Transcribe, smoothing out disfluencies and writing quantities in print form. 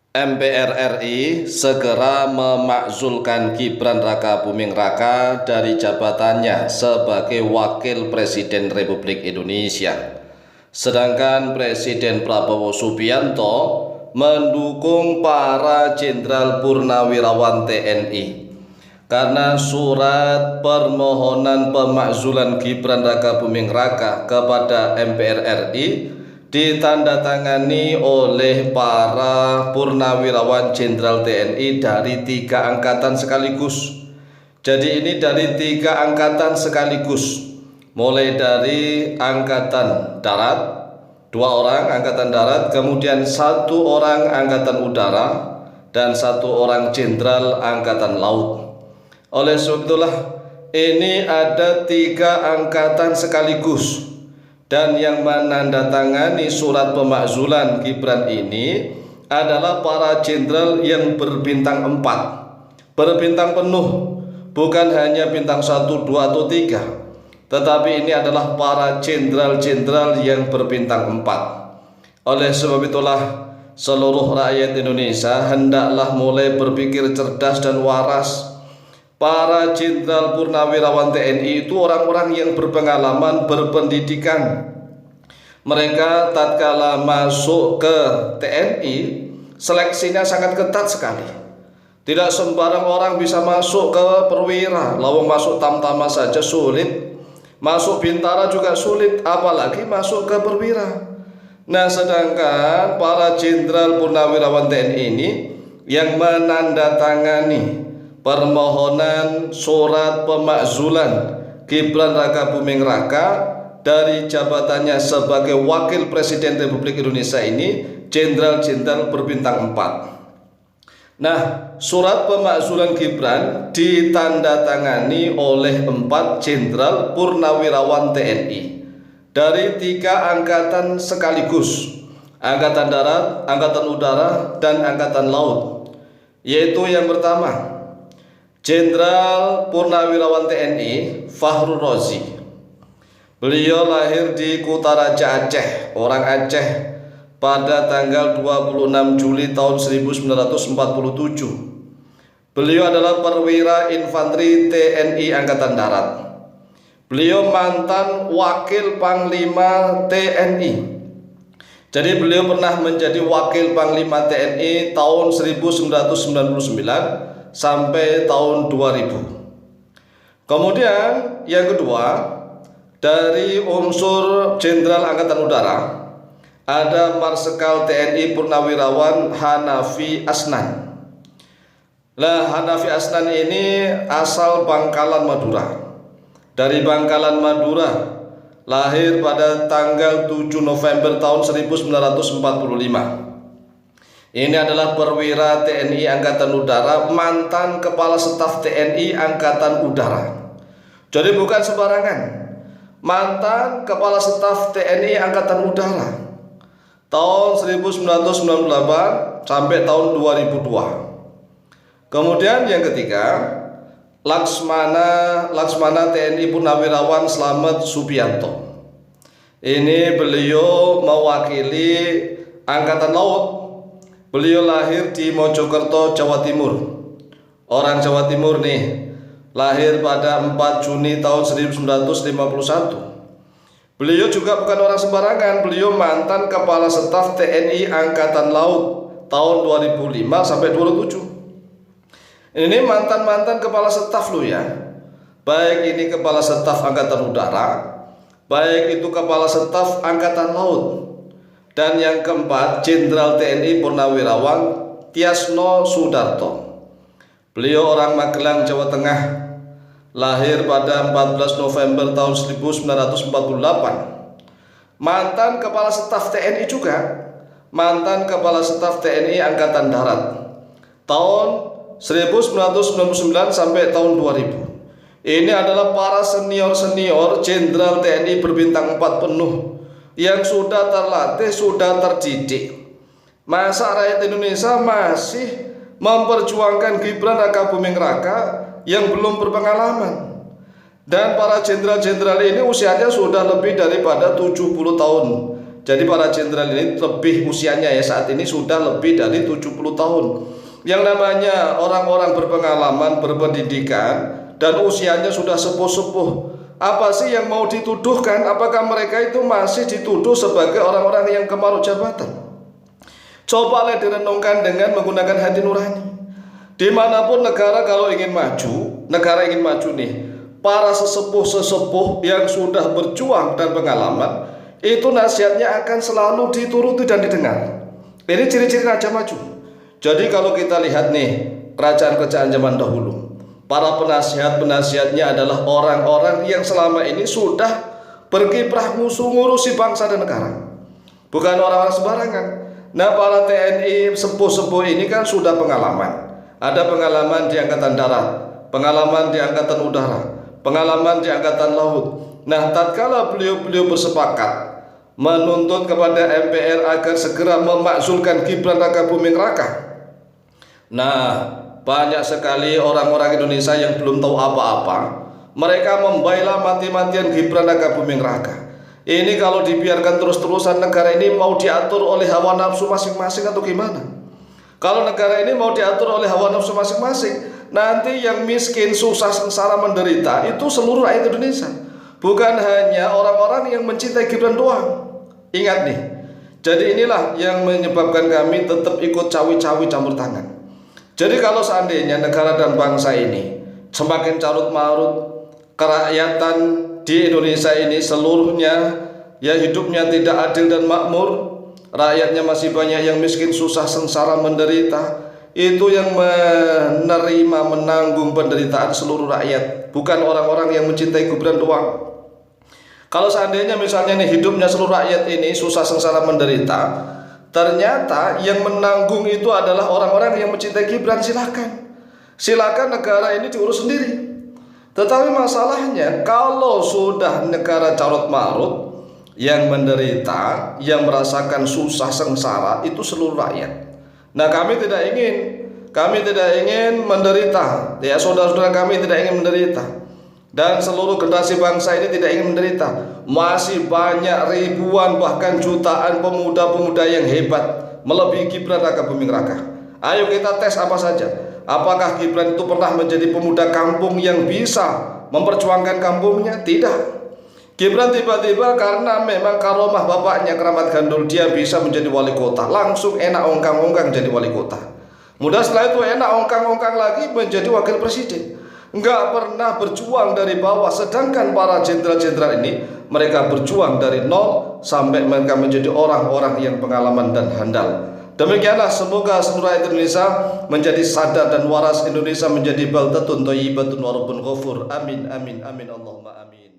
MPR RI segera memakzulkan Gibran Rakabuming Raka dari jabatannya sebagai Wakil Presiden Republik Indonesia. Sedangkan Presiden Prabowo Subianto mendukung para Jenderal Purnawirawan TNI. Karena surat permohonan pemakzulan Gibran Rakabuming Raka kepada MPR RI ditandatangani oleh para purnawirawan Jenderal TNI dari 3 angkatan sekaligus. Jadi ini dari 3 angkatan sekaligus, mulai dari Angkatan Darat, 2 orang Angkatan Darat, kemudian 1 orang Angkatan Udara, dan 1 orang Jenderal Angkatan Laut. Oleh sebab itulah ini ada 3 angkatan sekaligus. Dan yang menandatangani surat pemakzulan Gibran ini adalah para jenderal yang berbintang 4, berbintang penuh, bukan hanya bintang 1, 2, atau 3, tetapi ini adalah para jenderal-jenderal yang berbintang 4. Oleh sebab itulah seluruh rakyat Indonesia hendaklah mulai berpikir cerdas dan waras. Para Jenderal Purnawirawan TNI itu orang-orang yang berpengalaman, berpendidikan. Mereka tatkala masuk ke TNI, seleksinya sangat ketat sekali. Tidak sembarang orang bisa masuk ke perwira. Lawang masuk Tamtama saja sulit, masuk Bintara juga sulit, apalagi masuk ke perwira. Nah, sedangkan para Jenderal Purnawirawan TNI ini yang menandatangani permohonan surat pemakzulan Gibran Rakabuming Raka dari jabatannya sebagai Wakil Presiden Republik Indonesia ini jenderal-jenderal berbintang 4. Nah, surat pemakzulan Gibran ditandatangani oleh 4 jenderal purnawirawan TNI dari 3 angkatan sekaligus, Angkatan Darat, Angkatan Udara, dan Angkatan Laut. Yaitu yang pertama, Jenderal Purnawirawan TNI Fakhrul Razi. Beliau lahir di Kutaraja Aceh, orang Aceh, pada tanggal 26 Juli tahun 1947. Beliau adalah perwira infanteri TNI Angkatan Darat. Beliau mantan Wakil Panglima TNI. Jadi beliau pernah menjadi Wakil Panglima TNI tahun 1999 sampai tahun 2000. Kemudian yang kedua, dari unsur Jenderal Angkatan Udara ada Marsikal TNI Purnawirawan Hanafi Asnan. Nah, Hanafi Asnan ini asal Bangkalan Madura. Dari Bangkalan Madura, lahir pada tanggal 7 November tahun 1945. Ini adalah perwira TNI Angkatan Udara, mantan Kepala Staf TNI Angkatan Udara. Jadi bukan sembarangan, mantan Kepala Staf TNI Angkatan Udara tahun 1998 sampai tahun 2002. Kemudian yang ketiga, Laksmana TNI Purnawirawan Slamet Subianto. Ini beliau mewakili Angkatan Laut. Beliau lahir di Mojokerto, Jawa Timur. Orang Jawa Timur nih, lahir pada 4 Juni tahun 1951. Beliau juga bukan orang sembarangan. Beliau mantan Kepala Staf TNI Angkatan Laut tahun 2005 sampai 2007. Ini mantan-mantan Kepala Staf lo ya. Baik ini Kepala Staf Angkatan Udara, baik itu Kepala Staf Angkatan Laut. Dan yang keempat, Jenderal TNI Purnawirawan Tiasno Sudarto. Beliau orang Magelang, Jawa Tengah, lahir pada 14 November tahun 1948. Mantan Kepala Staf TNI juga, mantan Kepala Staf TNI Angkatan Darat tahun 1999 sampai tahun 2000. Ini adalah para senior-senior Jenderal TNI berbintang 4 penuh yang sudah terlatih, sudah terdidik. Masa rakyat Indonesia masih memperjuangkan Gibran Rakabuming Raka yang belum berpengalaman? Dan para jenderal-jenderal ini usianya sudah lebih daripada 70 tahun. Jadi para jenderal ini lebih usianya ya saat ini sudah lebih dari 70 tahun. Yang namanya orang-orang berpengalaman, berpendidikan, dan usianya sudah sepuh-sepuh. Apa sih yang mau dituduhkan? Apakah mereka itu masih dituduh sebagai orang-orang yang kemaruk jabatan? Cobalah direnungkan dengan menggunakan hati nurani. Dimanapun negara kalau ingin maju, negara ingin maju nih, para sesepuh-sesepuh yang sudah berjuang dan pengalaman, itu nasihatnya akan selalu dituruti dan didengar. Ini ciri-ciri raja maju. Jadi kalau kita lihat nih, kerajaan-kerajaan zaman dahulu, para penasihat-penasihatnya adalah orang-orang yang selama ini sudah berkiprah ngurusi bangsa dan negara. Bukan orang-orang sembarangan. Nah, para TNI sepuh-sepuh ini kan sudah pengalaman. Ada pengalaman di Angkatan Darat, pengalaman di Angkatan Udara, pengalaman di Angkatan Laut. Nah, tatkala beliau bersepakat menuntut kepada MPR agar segera memakzulkan Gibran Rakabuming Raka. Nah, banyak sekali orang-orang Indonesia yang belum tahu apa-apa. Mereka membela mati-matian Gibran Rakabuming Raka. Ini kalau dibiarkan terus-terusan, negara ini mau diatur oleh hawa nafsu masing-masing atau gimana? Kalau negara ini mau diatur oleh hawa nafsu masing-masing, nanti yang miskin, susah, sengsara, menderita itu seluruh rakyat Indonesia. Bukan hanya orang-orang yang mencintai Gibran doang. Ingat nih, jadi inilah yang menyebabkan kami tetap ikut cawi-cawi campur tangan. Jadi kalau seandainya negara dan bangsa ini semakin carut marut, kerakyatan di Indonesia ini seluruhnya ya hidupnya tidak adil dan makmur, rakyatnya masih banyak yang miskin, susah, sengsara, menderita, itu yang menerima, menanggung penderitaan seluruh rakyat, bukan orang-orang yang mencintai Gibran doang. Kalau seandainya misalnya nih hidupnya seluruh rakyat ini susah, sengsara, menderita, ternyata yang menanggung itu adalah orang-orang yang mencintai Gibran, silakan negara ini diurus sendiri. Tetapi masalahnya kalau sudah negara carut marut, yang menderita, yang merasakan susah sengsara itu seluruh rakyat. Nah, kami tidak ingin menderita. Ya, saudara-saudara kami tidak ingin menderita. Dan seluruh generasi bangsa ini tidak ingin menderita. Masih banyak ribuan bahkan jutaan pemuda-pemuda yang hebat melebihi Gibran Rakabuming Raka. Ayo kita tes apa saja. Apakah Gibran itu pernah menjadi pemuda kampung yang bisa memperjuangkan kampungnya? Tidak. Gibran tiba-tiba karena memang karomah bapaknya keramat gandul, dia bisa menjadi wali kota. Langsung enak ongkang-ongkang jadi wali kota. Mudah setelah itu enak ongkang-ongkang lagi menjadi wakil presiden. Enggak pernah berjuang dari bawah. Sedangkan para jenderal-jenderal ini, mereka berjuang dari nol sampai mereka menjadi orang-orang yang pengalaman dan handal. Demikianlah, semoga seluruh rakyat Indonesia menjadi sadar dan waras. Indonesia menjadi baldatun thayyibatun wa rabbun ghafur. Amin, amin, amin, Allahumma amin.